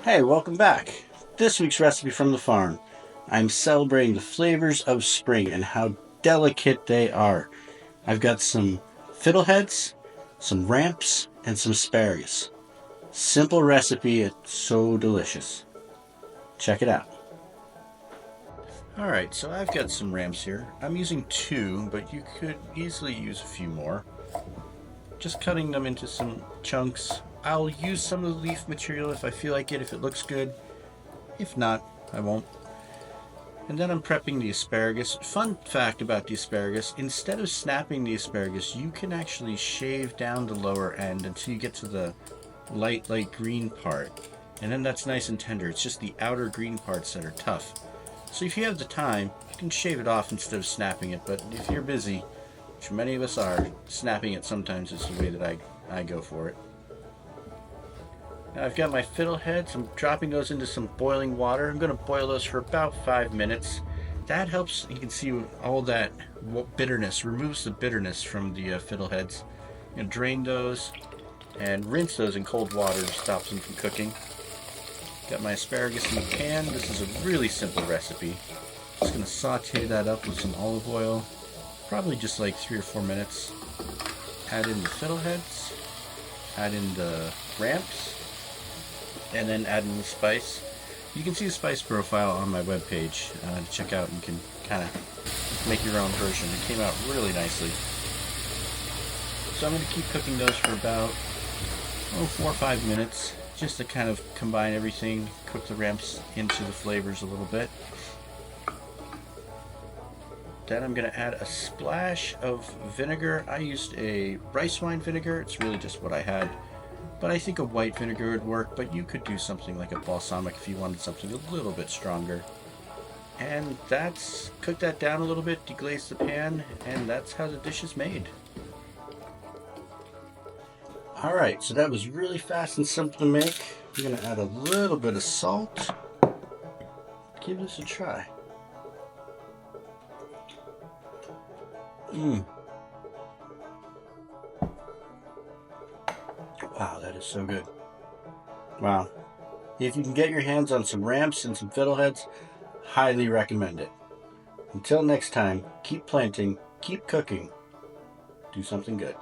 Hey, welcome back. This week's recipe from the farm. I'm celebrating the flavors of spring and how delicate they are. I've got some fiddleheads, some ramps, and some asparagus. Simple recipe, it's so delicious. Check it out. Alright, so I've got some ramps here. I'm using two, but you could easily use a few more. Just cutting them into some chunks. I'll use some of the leaf material if I feel like it, if it looks good. If not, I won't. And then I'm prepping the asparagus. Fun fact about the asparagus, instead of snapping the asparagus, you can actually shave down the lower end until you get to the light green part. And then that's nice and tender. It's just the outer green parts that are tough. So if you have the time, you can shave it off instead of snapping it. But if you're busy, which many of us are, snapping it sometimes is the way that I go for it. Now I've got my fiddleheads. I'm dropping those into some boiling water. I'm going to boil those for about 5 minutes. That helps. You can see all that bitterness, removes the bitterness from the fiddleheads. And drain those and rinse those in cold water to stop them from cooking. Got my asparagus in the pan. This is a really simple recipe. Just going to saute that up with some olive oil. Probably just like 3 or 4 minutes. Add in the fiddleheads. Add in the ramps. And then add in the spice. You can see the spice profile on my webpage to check out, and you can kind of make your own version. It came out really nicely. So I'm going to keep cooking those for about 4 or 5 minutes, just to kind of combine everything, cook the ramps into the flavors a little bit. Then I'm going to add a splash of vinegar. I used a rice wine vinegar. It's really just what I had. But I think a white vinegar would work, but you could do something like a balsamic if you wanted something a little bit stronger. And cook that down a little bit, deglaze the pan, and that's how the dish is made. Alright, so that was really fast and simple to make. I'm going to add a little bit of salt. Give this a try. Wow, that is so good. Wow. If you can get your hands on some ramps and some fiddleheads, highly recommend it. Until next time, keep planting, keep cooking, do something good.